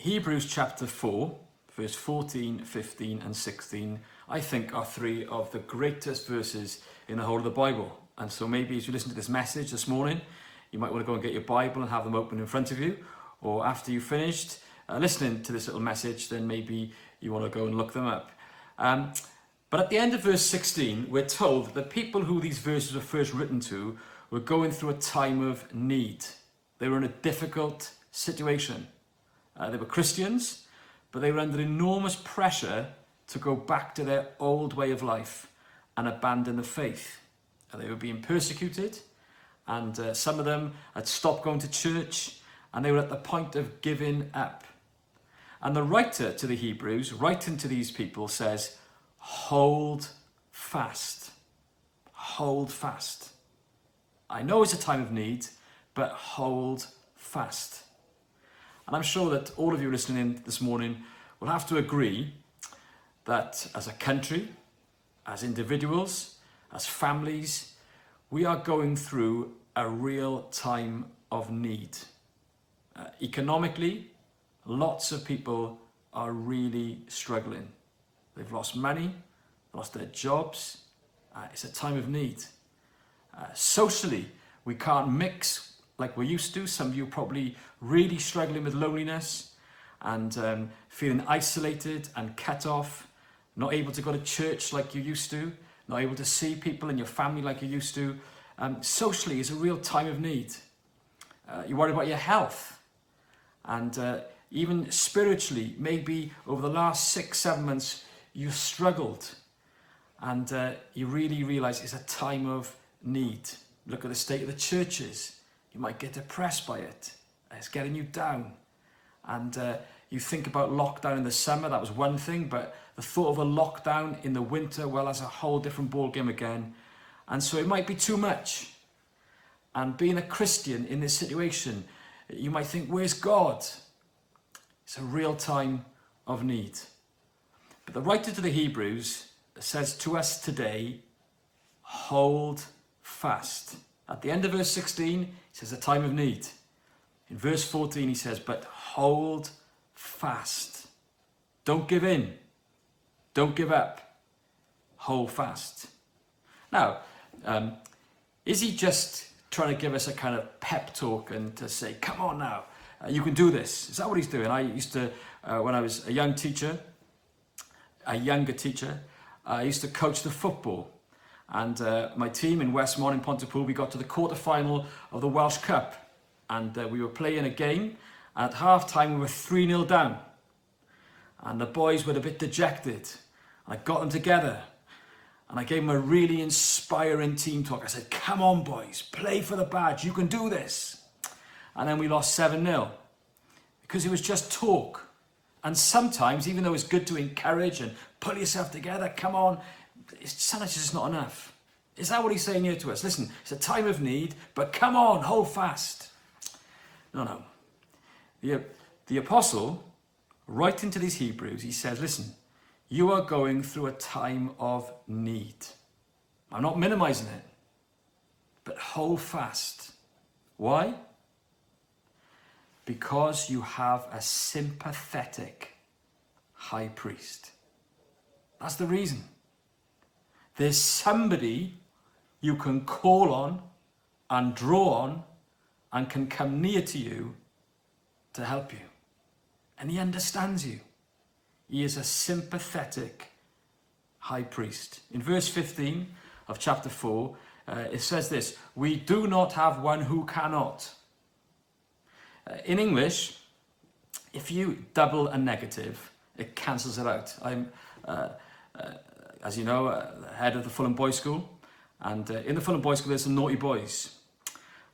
Hebrews chapter 4, verse 14, 15 and 16, I think are three of the greatest verses in the whole of the Bible. And so maybe as you listen to this message this morning, you might want to go and get your Bible and have them open in front of you. Or after you've finished listening to this little message, then maybe you want to go and look them up. But at the end of verse 16, we're told that the people who these verses were first written to were going through a time of need. They were in a difficult situation. They were Christians, but they were under enormous pressure to go back to their old way of life and abandon the faith. They were being persecuted, and some of them had stopped going to church, and they were at the point of giving up. And the writer to the Hebrews, writing to these people, says, hold fast. Hold fast. I know it's a time of need, but hold fast. And I'm sure that all of you listening in this morning will have to agree that as a country, as individuals, as families, we are going through a real time of need. Economically, lots of people are really struggling. They've lost money, lost their jobs. It's a time of need. Socially, we can't mix like we used to. Some of you are probably really struggling with loneliness and feeling isolated and cut off, not able to go to church like you used to, not able to see people in your family like you used to. Socially, it's a real time of need. You worry about your health. And even spiritually, maybe over the last 6-7 months, you've struggled. And you really realize it's a time of need. Look at the state of the churches. You might get depressed by it. It's getting you down. And you think about lockdown in the summer, that was one thing, but the thought of a lockdown in the winter, well, that's a whole different ballgame again. And so it might be too much. And being a Christian in this situation, you might think, where's God? It's a real time of need. But the writer to the Hebrews says to us today, hold fast. At the end of verse 16, he says a time of need. In verse 14, he says, but hold fast. Don't give in. Don't give up. Hold fast. Now, is he just trying to give us a kind of pep talk and to say, come on now, you can do this? Is that what he's doing? I used to, when I was a younger teacher, I used to coach the football. And my team in Westmont in Pontypool, we got to the quarter-final of the Welsh Cup. And we were playing a game. And at half-time, we were 3-0 down. And the boys were a bit dejected. I got them together. And I gave them a really inspiring team talk. I said, come on, boys, play for the badge. You can do this. And then we lost 7-0. Because it was just talk. And sometimes, even though it's good to encourage and pull yourself together, come on, sometimes it's just not enough. Is that what he's saying here to us? Listen, it's a time of need, but come on, hold fast. No. The apostle, writing to these Hebrews, he says, listen, you are going through a time of need. I'm not minimizing it, but hold fast. Why? Because you have a sympathetic high priest. That's the reason. There's somebody you can call on and draw on and can come near to you to help you. And he understands you. He is a sympathetic high priest. In verse 15 of chapter 4, it says this, we do not have one who cannot. In English, if you double a negative, it cancels it out. I'm, as you know, head of the Fulham Boys School. And in the Fulham Boys School, there's some naughty boys.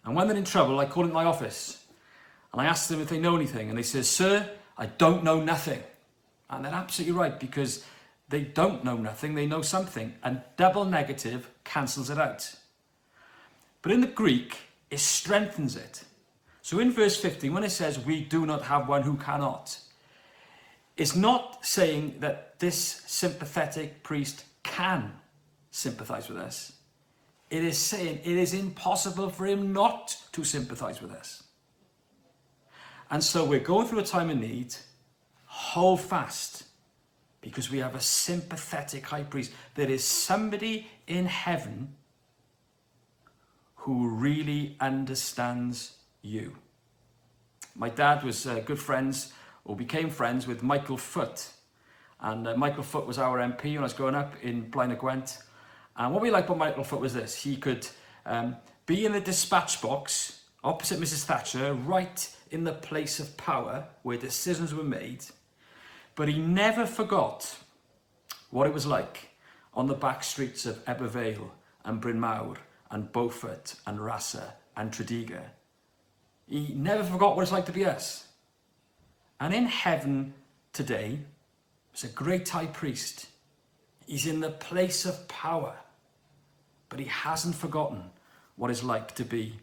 And when they're in trouble, I call in my office. And I ask them if they know anything. And they say, sir, I don't know nothing. And they're absolutely right, because they don't know nothing, they know something. And double negative cancels it out. But in the Greek, it strengthens it. So in verse 15, when it says, we do not have one who cannot, it's not saying that this sympathetic priest can sympathize with us. It is saying it is impossible for him not to sympathize with us. And so we're going through a time of need, hold fast, because we have a sympathetic high priest. There is somebody in heaven who really understands you. My dad was good friends, or became friends, with Michael Foote. And Michael Foote was our MP when I was growing up in Blaenau Gwent. And what we liked about Michael Foote was this: he could be in the dispatch box opposite Mrs. Thatcher, right in the place of power where decisions were made, but he never forgot what it was like on the back streets of Ebervale and Bryn Mawr and Beaufort and Rasa and Tredegar. He never forgot what it's like to be us. And in heaven today, there's a great high priest. He's in the place of power, but he hasn't forgotten what it's like to be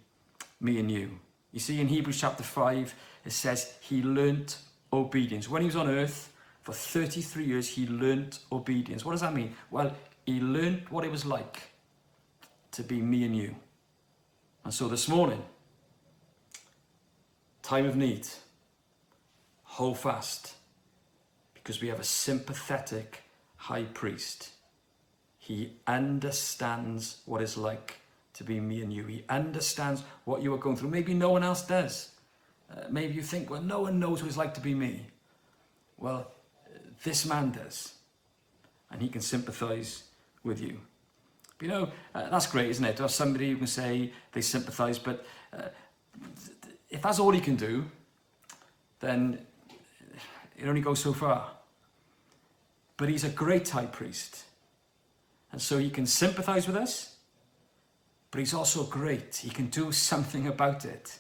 me and you. You see, in Hebrews chapter 5, it says he learnt obedience. When he was on earth for 33 years, he learnt obedience. What does that mean? Well, he learnt what it was like to be me and you. And so this morning, time of need, hold fast, because we have a sympathetic high priest. He understands what it's like to be me and you. He understands what you are going through. Maybe no one else does. Maybe you think, well, no one knows what it's like to be me. Well, this man does. And he can sympathize with you. But you know, that's great, isn't it? To have somebody who can say they sympathize, but if that's all he can do, then it only goes so far. But he's a great high priest. And so he can sympathize with us, but he's also great. He can do something about it.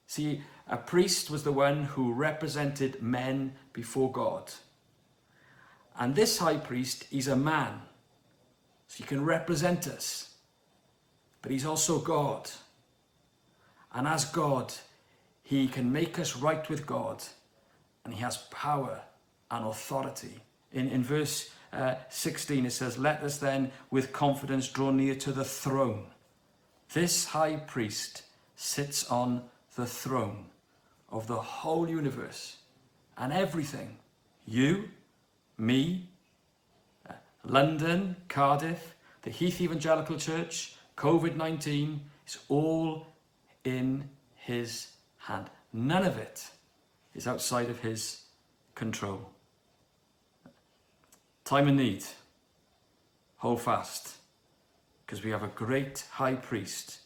See, a priest was the one who represented men before God. And this high priest, he's a man. So he can represent us. But he's also God. And as God, he can make us right with God. And he has power and authority. In verse 16 it says, "Let us then with confidence draw near to the throne." This high priest sits on the throne of the whole universe and everything. You, me, London, Cardiff, the Heath Evangelical Church, COVID-19, it's all in his hand. None of it is outside of his control. Time of need, hold fast, because we have a great high priest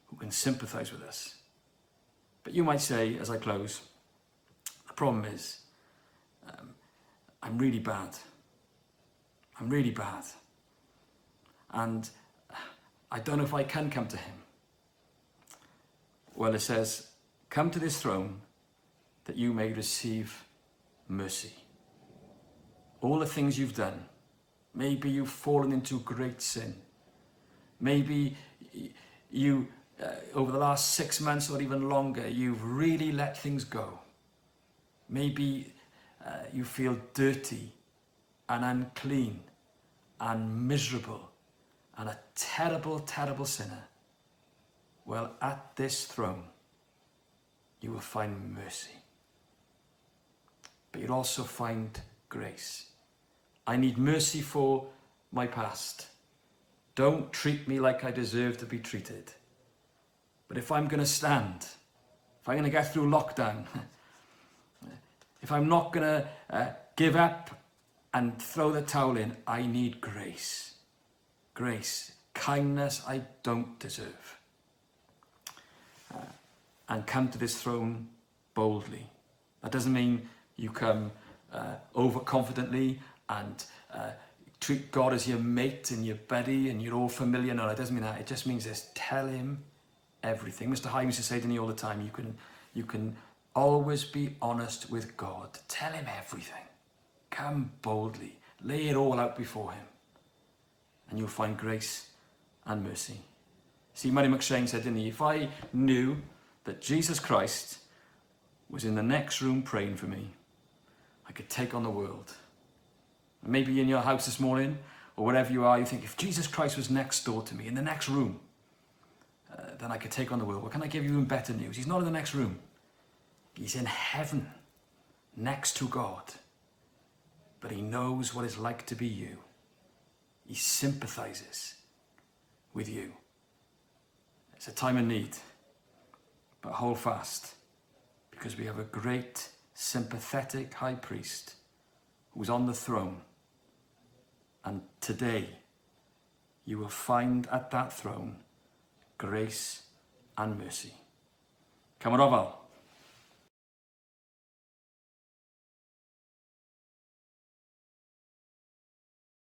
who can sympathize with us. But you might say, as I close, the problem is, I'm really bad. I'm really bad. And I don't know if I can come to him. Well, it says, come to this throne that you may receive mercy. All the things you've done, maybe you've fallen into great sin. Maybe you, over the last 6 months or even longer, you've really let things go. Maybe you feel dirty and unclean and miserable and a terrible, terrible sinner. Well, at this throne, you will find mercy. But you'll also find grace. I need mercy for my past. Don't treat me like I deserve to be treated. But if I'm going to stand, if I'm going to get through lockdown, if I'm not going to give up and throw the towel in, I need grace. Grace, kindness I don't deserve. And come to this throne boldly. That doesn't mean you come overconfidently and treat God as your mate and your buddy and you're all familiar. No, it doesn't mean that. It just means this: tell him everything. Mr. High used to say to me all the time, you can always be honest with God. Tell him everything. Come boldly. Lay it all out before him. And you'll find grace and mercy. See, Murray McShane said, didn't he, if I knew that Jesus Christ was in the next room praying for me, I could take on the world. And maybe in your house this morning, or wherever you are, you think, if Jesus Christ was next door to me, in the next room, then I could take on the world. Well, can I give you even better news? He's not in the next room. He's in heaven. next to God, but he knows what it's like to be you. He sympathizes with you. It's a time of need, but hold fast, because we have a great, sympathetic high priest who's on the throne. And today, you will find at that throne grace and mercy. Cymer ofal.